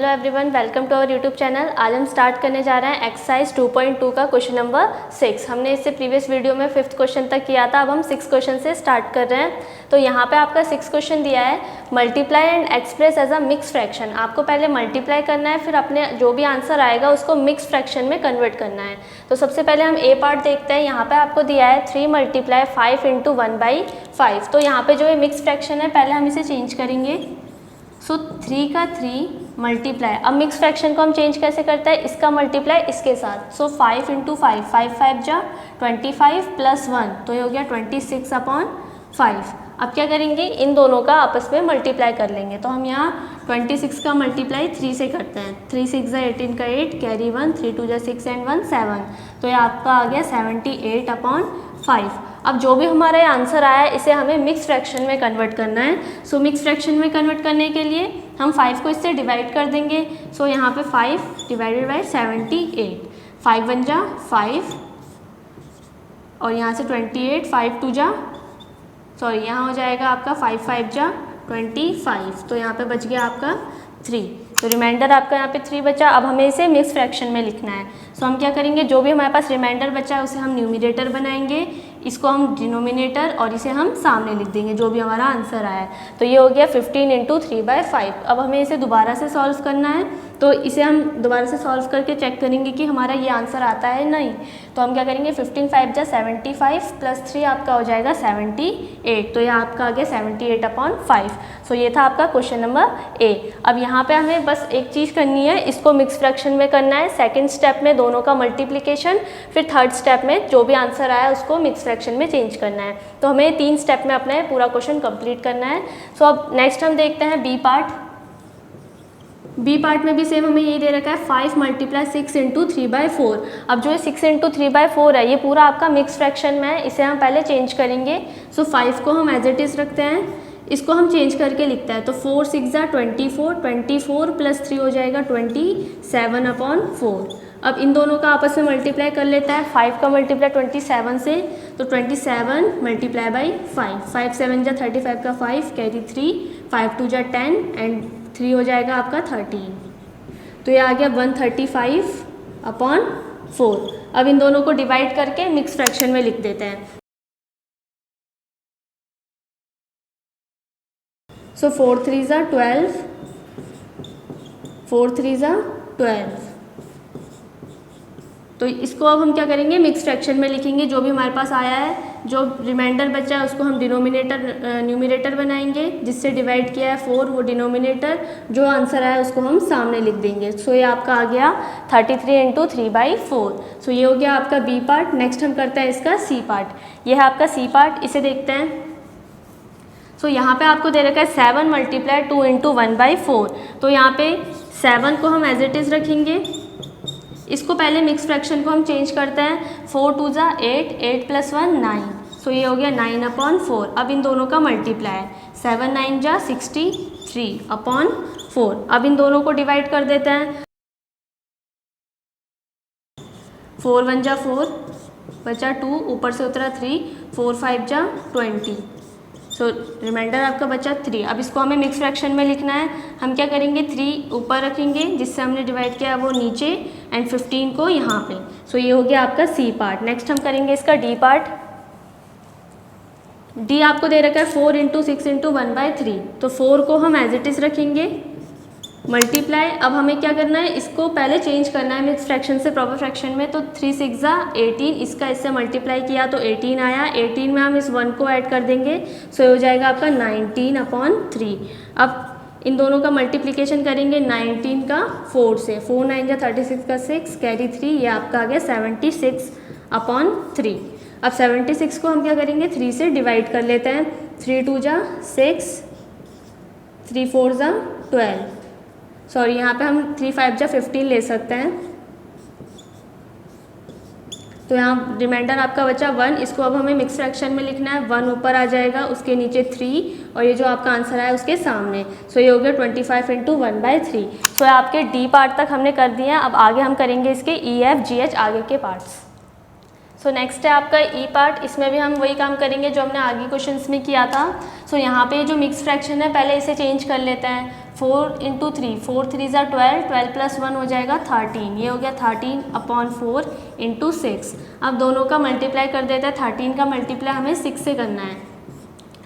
Hello everyone, welcome to our YouTube channel. आज हम start करने जा रहे हैं एक्सरसाइज 2.2 का क्वेश्चन नंबर 6। हमने इससे प्रीवियस वीडियो में 5th क्वेश्चन तक किया था। अब हम 6 क्वेश्चन से स्टार्ट कर रहे हैं। तो यहाँ पे आपका 6 क्वेश्चन दिया है, multiply and express as a mix fraction. आपको पहले मल्टीप्लाई करना है, फिर अपने जो भी आंसर आएगा उसको मिक्स फ्रैक्शन में कन्वर्ट करना है। तो सबसे पहले हम ए पार्ट देखते हैं। यहाँ पे आपको दिया है 3 × 5 × 1/5। तो यहाँ पे जो है मिक्स फ्रैक्शन है, पहले हम इसे चेंज करेंगे। सो 3 का 3 मल्टीप्लाई, अब मिक्स फ्रैक्शन को हम चेंज कैसे करते हैं, इसका मल्टीप्लाई इसके साथ। सो 5 × 5, 5 5 जा 25 + 1, तो ये हो गया 26/5। अब क्या करेंगे, इन दोनों का आपस में मल्टीप्लाई कर लेंगे। तो हम यहाँ 26 का मल्टीप्लाई 3 से करते हैं। 3 6 = 18 का 8, कैरी 1, 3 2 = 6 एंड 1 7, तो ये आपका आ गया 78/5। अब जो भी हमारा आंसर आया है इसे हमें मिक्स फ्रैक्शन में कन्वर्ट करना है। सो मिक्स फ्रैक्शन में कन्वर्ट करने के लिए हम 5 को इससे डिवाइड कर देंगे। सो यहाँ पे 5 / 78, 5 1 जा 5 और यहाँ से 28, 5 2 जा सॉरी यहाँ हो जाएगा आपका 5 5 जा 25, तो यहाँ पे बच गया आपका 3। तो रिमाइंडर आपका यहाँ पे 3 बचा। अब हमें इसे मिक्स फ्रैक्शन में लिखना है। सो हम क्या करेंगे, जो भी हमारे पास रिमाइंडर बचा है उसे हम न्यूमिनेटर बनाएंगे, इसको हम डिनोमिनेटर और इसे हम सामने लिख देंगे जो भी हमारा आंसर आया है। तो ये हो गया 15 × 3/5। अब हमें इसे दोबारा से सॉल्व करना है, तो इसे हम दोबारा से सॉल्व करके चेक करेंगे कि हमारा ये आंसर आता है नहीं। तो हम क्या करेंगे, 15 5 जा 75 + 3 आपका हो जाएगा 78, तो ये आपका आ गया 78/5। सो ये था आपका क्वेश्चन नंबर ए। अब यहाँ पे हमें बस एक चीज़ करनी है, इसको मिक्स फ्रैक्शन में करना है। सेकेंड स्टेप में दोनों का मल्टीप्लिकेशन, फिर थर्ड स्टेप में जो भी आंसर आया उसको मिक्स फ्रैक्शन में चेंज करना है। तो हमें 3 स्टेप में अपना पूरा क्वेश्चन कंप्लीट करना है। सो अब नेक्स्ट हम देखते हैं बी पार्ट। बी पार्ट में भी सेम हमें यही दे रखा है, 5 × 6 × 3/4। अब जो है 6 × 3/4 है, ये पूरा आपका मिक्स फ्रैक्शन में है, इसे हम पहले चेंज करेंगे। सो 5 को हम एज इट इज़ रखते हैं, इसको हम चेंज करके लिखते हैं। तो 4 6 = 24, 24 + 3 हो जाएगा 27/4। अब इन दोनों का आपस में मल्टीप्लाई कर लेता है। 5 का मल्टीप्लाई 27 से, तो 27 × 5, 5 7 = 35 का 5, कैरी 3, 5 2 = 10 एंड 3 हो जाएगा आपका 13। तो ये आ गया 135/4। अब इन दोनों को डिवाइड करके मिक्स फ्रैक्शन में लिख देते हैं। सो 4 3 = 12, 4 3 = 12। तो इसको अब हम क्या करेंगे, मिक्स फ्रैक्शन में लिखेंगे। जो भी हमारे पास आया है, जो रिमाइंडर बचा है उसको हम न्यूमिनेटर बनाएंगे, जिससे डिवाइड किया है 4 वो डिनोमिनेटर, जो आंसर आया उसको हम सामने लिख देंगे। सो ये आपका आ गया 33 × 3/4। सो ये हो गया आपका बी पार्ट। नेक्स्ट हम करते हैं इसका सी पार्ट। ये है आपका सी पार्ट, इसे देखते हैं। सो यहाँ पे आपको दे रखा है 7 × 2 × 1/4। तो यहाँ पे 7 को हम एज इट इज़ रखेंगे, इसको पहले मिक्स फ्रैक्शन को हम चेंज करते हैं। 4 2 = 8, 8 + 1 9, सो ये हो गया 9/4। अब इन दोनों का मल्टीप्लाई, 7 9 = 63/4। अब इन दोनों को डिवाइड कर देते हैं। 4 1 = 4, बचा 2, ऊपर से उतरा 3, 4 5 = 20। सो रिमाइंडर आपका बचा 3। अब इसको हमें मिक्स फ्रैक्शन में लिखना है। हम क्या करेंगे, 3 ऊपर रखेंगे जिससे हमने डिवाइड किया वो नीचे, एंड 15 को यहाँ पे। सो ये हो गया आपका सी पार्ट। नेक्स्ट हम करेंगे इसका डी पार्ट। डी आपको दे रखा है 4 × 6 × 1/3। तो 4 को हम एज इट इज़ रखेंगे, मल्टीप्लाई। अब हमें क्या करना है, इसको पहले चेंज करना है मिक्स फ्रैक्शन से प्रॉपर फ्रैक्शन में। तो 3 6 = 18, इसका इससे मल्टीप्लाई किया तो 18 आया। 18 में हम इस 1 को ऐड कर देंगे, सो ये हो जाएगा आपका 19/3। अब इन दोनों का मल्टीप्लिकेशन करेंगे 19 का 4 से, 4 9 = 36 का 6, कैरी 3, ये आपका आ गया 76/3। अब 76 को हम क्या करेंगे, 3 से डिवाइड कर लेते हैं। 3 2 = 6, 3 4 = 12, सॉरी यहाँ पे हम 3 5 = 15 ले सकते हैं। तो यहाँ रिमाइंडर आपका बचा 1, इसको अब हमें मिक्स फ्रैक्शन में लिखना है। 1 ऊपर आ जाएगा, उसके नीचे 3, और ये जो आपका आंसर है उसके सामने। सो ये हो गया 25 × 1/3। सो आपके डी पार्ट तक हमने कर दिया। अब आगे हम करेंगे इसके ई एफ जी एच आगे के पार्ट्स। सो नेक्स्ट है आपका ई पार्ट। इसमें भी हम वही काम करेंगे जो हमने आगे क्वेश्चंस में किया था। सो यहाँ पे जो मिक्स फ्रैक्शन है पहले इसे चेंज कर लेते हैं। 4 × 3, 4 3 ज़ा 12, 12 + 1 हो जाएगा 13। ये हो गया 13/4 × 6। अब दोनों का मल्टीप्लाई कर देते हैं। 13 का मल्टीप्लाई हमें 6 से करना है।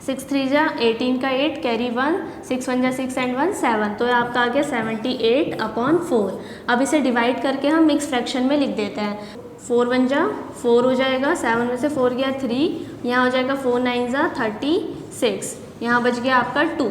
6 3 ज़ा 18 का 8, कैरी 1, 6 1 ज़ा 6 एंड 1 7। तो ये आपका आ गया 78/4। अब इसे डिवाइड करके हम मिक्स फ्रैक्शन में लिख देते हैं। 4 1 ज़ा 4 हो जाएगा, 7 में से 4 गया 3, यहाँ हो जाएगा 4 9 ज़ा 36, यहाँ बच गया आपका 2।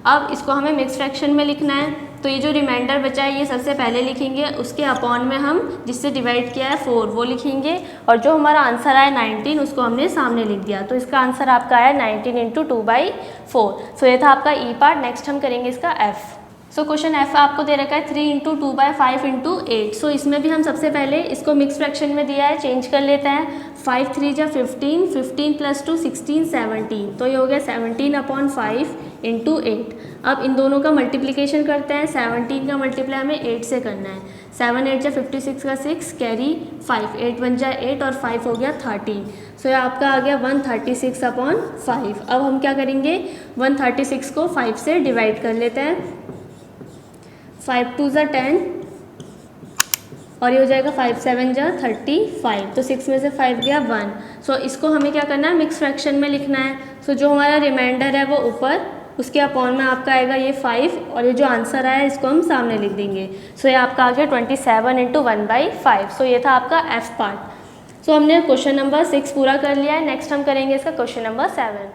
अब इसको हमें मिक्स फ्रैक्शन में लिखना है, तो ये जो रिमाइंडर बचा है ये सबसे पहले लिखेंगे, उसके अपॉन में हम जिससे डिवाइड किया है 4 वो लिखेंगे, और जो हमारा आंसर आया 19 उसको हमने सामने लिख दिया। तो इसका आंसर आपका आया 19 × 2/4। सो ये था आपका ई पार्ट। नेक्स्ट हम करेंगे इसका एफ। सो क्वेश्चन एफ आपको दे रखा है 3 × 2/5 × 8। सो इसमें भी हम सबसे पहले इसको मिक्स फ्रैक्शन में दिया है, चेंज कर लेते हैं। 5 3 ज़ा 15, 15 + 2 16 17। तो ये हो गया 17/5 × 8। अब इन दोनों का मल्टीप्लिकेशन करते हैं। 17 का मल्टीप्लाई हमें 8 से करना है। 7 8 ज़ा 56 का 6, कैरी 5, 8 1 ज़ा 8 और 5 हो गया 13। सो ये आपका आ गया 136/5। अब हम क्या करेंगे, 136 को 5 से डिवाइड कर लेते हैं। 5 2 ज़ा 10 और ये हो जाएगा 5 7 ज़ा 35। तो 6 में से 5 गया 1। सो इसको हमें क्या करना है, मिक्स फ्रैक्शन में लिखना है। सो जो हमारा रिमाइंडर है वो ऊपर, उसके अपॉन में आपका आएगा ये 5, और ये जो आंसर आया इसको हम सामने लिख देंगे। सो ये आपका आ गया 27 × 1/5। सो ये था आपका एफ पार्ट। सो हमने क्वेश्चन नंबर 6 पूरा कर लिया है। नेक्स्ट हम करेंगे इसका क्वेश्चन नंबर 7।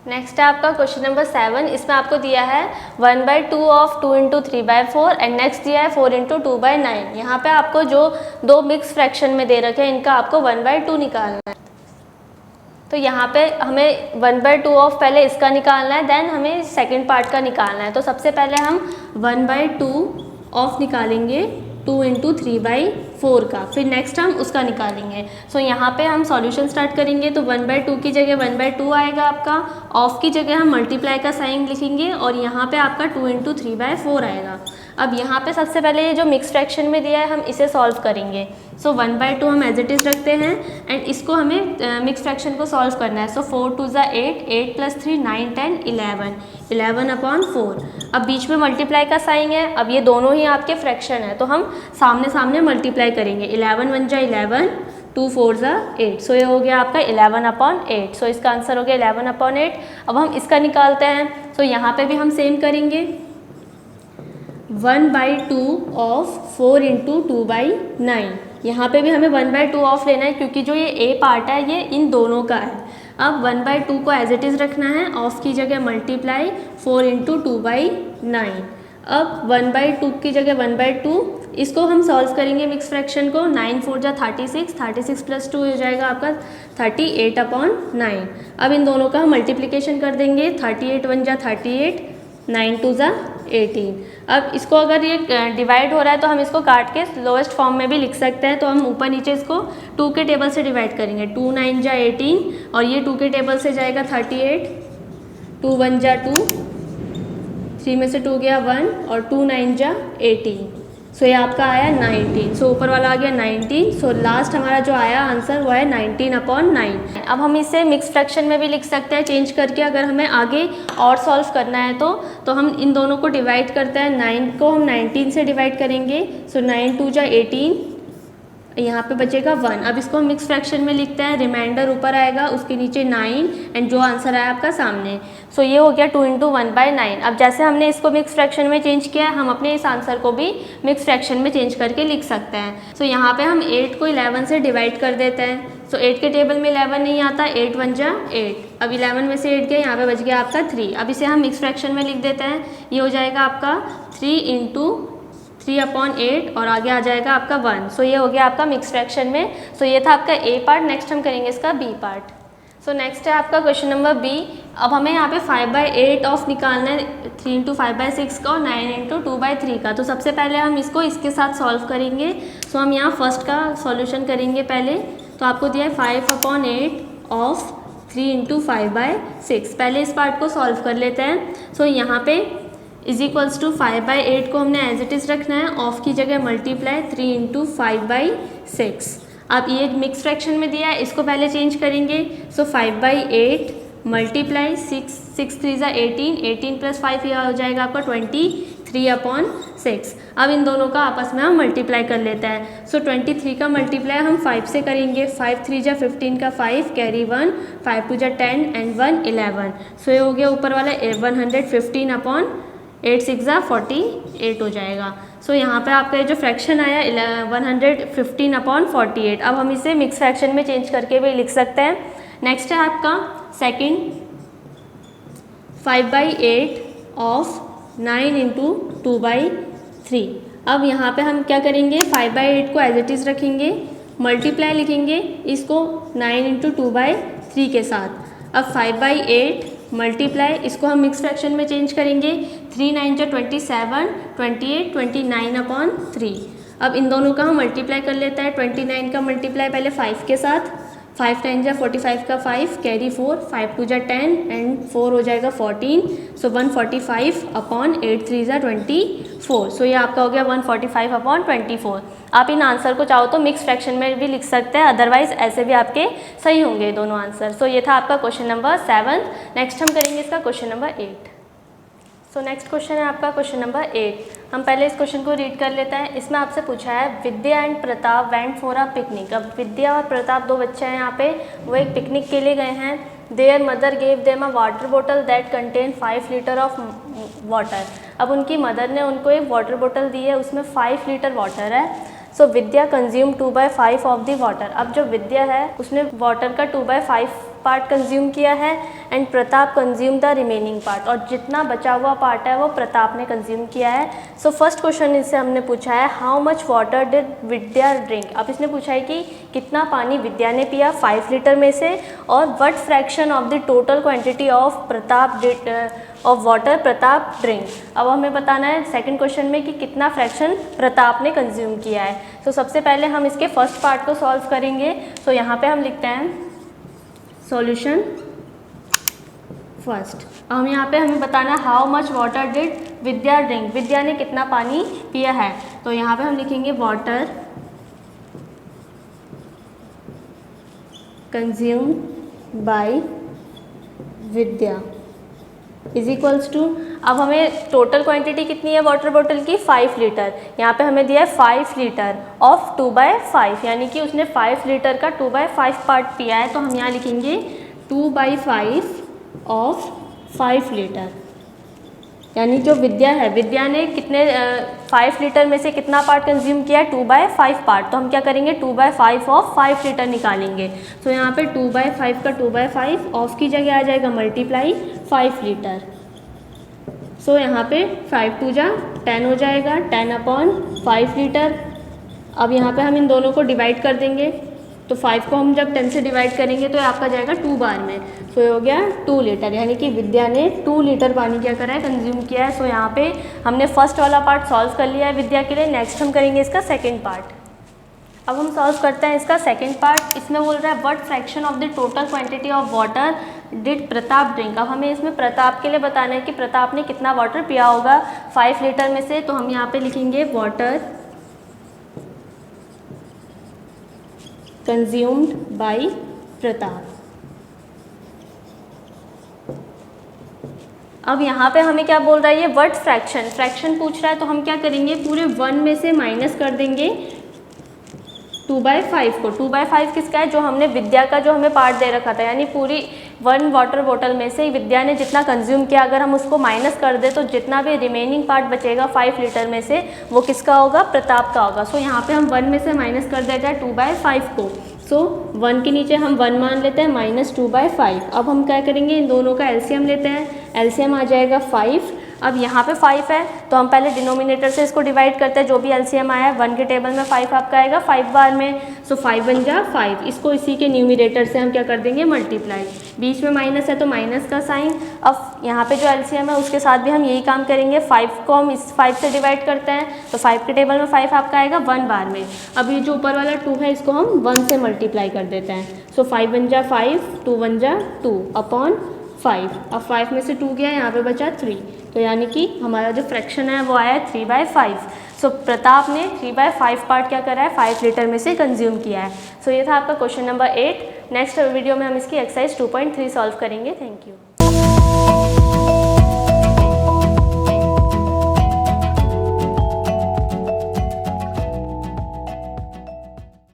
नेक्स्ट है आपका क्वेश्चन नंबर 7। इसमें आपको दिया है 1/2 ऑफ 2 × 3/4 एंड नेक्स्ट दिया है 4 × 2/9। यहाँ पे आपको जो दो मिक्स फ्रैक्शन में दे रखे हैं इनका आपको 1/2 निकालना है। तो यहाँ पे हमें 1/2 ऑफ पहले इसका निकालना है, देन हमें सेकंड पार्ट का निकालना है। तो सबसे पहले हम 1/2 ऑफ निकालेंगे 2 × 3/4 का, फिर नेक्स्ट हम उसका निकालेंगे। सो यहाँ पे हम सॉल्यूशन स्टार्ट करेंगे। तो 1/2 की जगह 1/2 आएगा आपका, ऑफ की जगह हम मल्टीप्लाई का साइन लिखेंगे, और यहाँ पे आपका 2 × 3/4 आएगा। अब यहाँ पे सबसे पहले ये जो मिक्स फ्रैक्शन में दिया है हम इसे सॉल्व करेंगे। सो 1/2 हम एज इट इज़ रखते हैं, एंड इसको हमें मिक्स फ्रैक्शन को सॉल्व करना है। सो 4 2 ज़ा 8, 8 + 3 9 10 11, 11/4। अब बीच में मल्टीप्लाई का साइन है। अब ये दोनों ही आपके फ्रैक्शन है, तो हम सामने सामने मल्टीप्लाई करेंगे। 11 1 ज़ा 11, 2 4 ज़ा 8। सो ये हो गया आपका 11/8। सो इसका आंसर हो गया 11/8। अब हम इसका निकालते हैं। सो यहाँ पे भी हम सेम करेंगे। 1/2 ऑफ 4 × 2/9। यहाँ पे भी हमें 1/2 ऑफ लेना है, क्योंकि जो ये ए पार्ट है ये इन दोनों का है। अब 1/2 को एज इट इज़ रखना है, ऑफ की जगह मल्टीप्लाई 4 × 2/9। अब 1/2 की जगह 1/2, इसको हम सॉल्व करेंगे मिक्स फ्रैक्शन को। 9 4 ज़ा 36, 36 + 2 हो जाएगा आपका 38/9। अब इन दोनों का हम मल्टीप्लिकेशन कर देंगे। 38 1 ज़ा 38, 9 2 ज़ा 18। अब इसको अगर ये डिवाइड हो रहा है तो हम इसको काट के लोएस्ट फॉर्म में भी लिख सकते हैं। तो हम ऊपर नीचे इसको 2 के टेबल से डिवाइड करेंगे। 2 9 ज़ा 18, और ये 2 के टेबल से जाएगा 38, 2 1 ज़ा 2, 3 में से 2 गया 1, और 2 9 ज़ा 18। सो ये आपका आया 19। सो ऊपर वाला आ गया 19। सो लास्ट हमारा जो आया आंसर वो है 19/9। अब हम इसे मिक्स फ्रैक्शन में भी लिख सकते हैं चेंज करके। अगर हमें आगे और सॉल्व करना है तो हम इन दोनों को डिवाइड करते हैं। 9 को हम 19 से डिवाइड करेंगे। सो 9 2 ज़ा 18, यहाँ पे बचेगा 1। अब इसको हम मिक्स फ्रैक्शन में लिखते हैं। रिमाइंडर ऊपर आएगा, उसके नीचे 9, एंड जो आंसर आया आपका सामने। सो ये हो गया 2 × 1/9। अब जैसे हमने इसको मिक्स फ्रैक्शन में चेंज किया है, हम अपने इस आंसर को भी मिक्स फ्रैक्शन में चेंज करके लिख सकते हैं। सो यहाँ पे हम 8 को 11 से डिवाइड कर देते हैं। सो 8 के टेबल में 11 नहीं आता, 8 1 ज़ा 8। अब 11 में से 8 गया, यहाँ पे बच गया आपका 3। अब इसे हम मिक्स फ्रैक्शन में लिख देते हैं। ये हो जाएगा आपका 3 × 3/8, और आगे आ जाएगा आपका 1। सो ये हो गया आपका मिक्स फ्रैक्शन में। सो ये था आपका ए पार्ट। नेक्स्ट हम करेंगे इसका बी पार्ट। सो नेक्स्ट है आपका क्वेश्चन नंबर बी। अब हमें यहाँ पे 5/8 ऑफ निकालना है, 3 × 5/6 का, और 9 × 2/3 का। तो सबसे पहले हम इसको इसके साथ सॉल्व करेंगे। सो हम यहाँ फर्स्ट का सॉल्यूशन करेंगे पहले। तो आपको दिया है 5/8 ऑफ 3 × 5/6। पहले इस पार्ट को सॉल्व कर लेते हैं। सो यहाँ पे = 5/8 को हमने एज इट इज़ रखना है, ऑफ की जगह मल्टीप्लाई 3 × 5/6। अब ये मिक्स फ्रैक्शन में दिया है, इसको पहले चेंज करेंगे। सो 5/8 मल्टीप्लाई 6 3 ज़ा 18, 18 + 5 यह हो जाएगा आपका 23/6। अब इन दोनों का आपस में हम मल्टीप्लाई कर लेते हैं। सो 23 का मल्टीप्लाई हम 5 से करेंगे। 5 3 ज़ा 15 का 5 कैरी 1, 5 2 ज़ा 10 एंड 1 11। सो ये हो गया ऊपर वाला 115/8 6 ज़ा 48 हो जाएगा। सो यहाँ पे आपका ये जो फ्रैक्शन आया 115/48। अब हम इसे मिक्स फ्रैक्शन में चेंज करके भी लिख सकते हैं। नेक्स्ट है आपका सेकंड 5/8 ऑफ 9 × 2/3। अब यहाँ पे हम क्या करेंगे, 5/8 को एज इट इज़ रखेंगे, मल्टीप्लाई लिखेंगे इसको 9 × 2/3 के साथ। अब 5/8 मल्टीप्लाई, इसको हम मिक्स फ्रैक्शन में चेंज करेंगे। 3 9 × 27, 28 29/3। अब इन दोनों का हम मल्टीप्लाई कर लेते हैं। 29 का मल्टीप्लाई पहले 5 के साथ, 5 9 ज़ा 45 का 5 कैरी 4, 5 2 ज़ा 10 एंड 4 हो जाएगा 14। सो 145/8 3 ज़ा 24। सो ये आपका हो गया 145/24। आप इन आंसर को चाहो तो मिक्स फ्रैक्शन में भी लिख सकते हैं, अदरवाइज ऐसे भी आपके सही होंगे दोनों आंसर। सो ये था आपका क्वेश्चन नंबर 7। नेक्स्ट हम करेंगे इसका question number 8। So next question है आपका क्वेश्चन नंबर 8। हम पहले इस क्वेश्चन को रीड कर लेते हैं। इसमें आपसे पूछा है Vidya and Pratap went for a picnic. अब विद्या और प्रताप दो बच्चे हैं यहाँ पे, वो एक पिकनिक के लिए गए हैं। There mother gave them a water bottle that contain 5 litre of water. अब उनकी मदर ने उनको एक वाटर बॉटल दी है, उसमें 5 लीटर वाटर है। सो विद्या कंज्यूम 2/5 ऑफ द वाटर। अब जो विद्या है उसने वाटर का 2/5 पार्ट कंज्यूम किया है and Pratap consume the remaining part, और जितना बचा हुआ पार्ट है वो प्रताप ने कंज्यूम किया है। सो फर्स्ट क्वेश्चन इससे हमने पूछा है how much water did Vidya drink. अब इसने पूछा है कि कितना पानी विद्या ने पिया 5 लीटर में से, और what fraction of the total quantity of Pratap of water Pratap drink. अब हमें बताना है सेकंड क्वेश्चन में कि कितना फ्रैक्शन प्रताप ने कंज्यूम किया है। तो सबसे पहले हम इसके फर्स्ट पार्ट को सॉल्व करेंगे। तो यहाँ पे हम लिखते हैं सॉल्यूशन फर्स्ट। हम यहाँ पे हमें बताना है how much water did Vidya drink, Vidya ने कितना पानी पिया है। तो यहाँ पे हम लिखेंगे water consumed by Vidya is equals to, अब हमें टोटल क्वांटिटी कितनी है वाटर बॉटल की 5 लीटर। यहाँ पे हमें दिया है 5 लीटर ऑफ 2/5, यानी कि उसने 5 लीटर का 2/5 पार्ट पिया है। तो हम यहाँ लिखेंगे 2/5 ऑफ 5 लीटर, यानी जो विद्या है, विद्या ने कितने 5 लीटर में से कितना पार्ट कंज्यूम किया है 2/5 पार्ट। तो हम क्या करेंगे 2/5 ऑफ 5 लीटर निकालेंगे। तो यहाँ पे 2/5 का 2/5 ऑफ की जगह आ जाएगा मल्टीप्लाई 5 लीटर। सो यहाँ पे 5 2 ज़ा 10 हो जाएगा, 10/5 लीटर। अब यहाँ पे हम इन दोनों को डिवाइड कर देंगे। तो 5 को हम जब 10 से डिवाइड करेंगे तो आपका जाएगा 2 बार में। सो ये हो गया 2 लीटर, यानी कि विद्या ने 2 लीटर पानी क्या करा है कंज्यूम किया है। सो यहाँ पे हमने फर्स्ट वाला पार्ट सॉल्व कर लिया है विद्या के लिए। नेक्स्ट हम करेंगे इसका सेकेंड पार्ट। अब हम सॉल्व करते हैं इसका सेकेंड पार्ट। इसमें बोल रहा है what fraction of the total quantity of water did Pratap drink. अब हमें इसमें प्रताप के लिए बताना है कि प्रताप ने कितना वाटर पिया होगा 5 लीटर में से। तो हम यहाँ पे लिखेंगे वाटर कंज्यूम्ड बाय प्रताप। अब यहाँ पे हमें क्या बोल रहा है ये व्हाट फ्रैक्शन, फ्रैक्शन पूछ रहा है। तो हम क्या करेंगे पूरे 1 में से माइनस कर देंगे 2/5 को। 2/5 किसका है, जो हमने विद्या का जो हमें पार्ट दे रखा था, यानी पूरी 1 वाटर बॉटल में से विद्या ने जितना कंज्यूम किया, अगर हम उसको माइनस कर दे तो जितना भी रिमेनिंग पार्ट बचेगा 5 लीटर में से वो किसका होगा, प्रताप का होगा। सो यहाँ पे हम 1 में से माइनस कर देते हैं 2/5 को। सो 1 के नीचे हम 1 मान लेते हैं माइनस 2/5। अब हम क्या करेंगे इन दोनों का एलसीएम लेते हैं, एलसीएम आ जाएगा 5। अब यहाँ पे 5 है तो हम पहले डिनोमिनेटर से इसको डिवाइड करते हैं, जो भी एलसीएम आया है 1 के टेबल में 5 आपका आएगा 5 बार में। सो 5 बन जा 5, इसको इसी के न्यूमिनेटर से हम क्या कर देंगे मल्टीप्लाई, बीच में माइनस है तो माइनस का साइन। अब यहाँ पे जो एलसीएम है उसके साथ भी हम यही काम करेंगे, 5 को हम इस 5 से डिवाइड करते हैं तो 5 के टेबल में 5 आपका आएगा 1 बार में। अब ये जो ऊपर वाला 2 है इसको हम 1 से मल्टीप्लाई कर देते हैं। सो 5 बन जा 5, 2 बन जा 2 अपॉन 5। अब 5 में से 2 गया, यहाँ पे बचा 3, तो यानी कि हमारा जो फ्रैक्शन है वो आया है 3/5। सो प्रताप ने 3/5 पार्ट क्या करा है, 5 लीटर में से कंज्यूम किया है। सो ये था आपका क्वेश्चन नंबर 8। नेक्स्ट वीडियो में हम इसकी एक्सरसाइज 2.3 सॉल्व करेंगे। Thank you.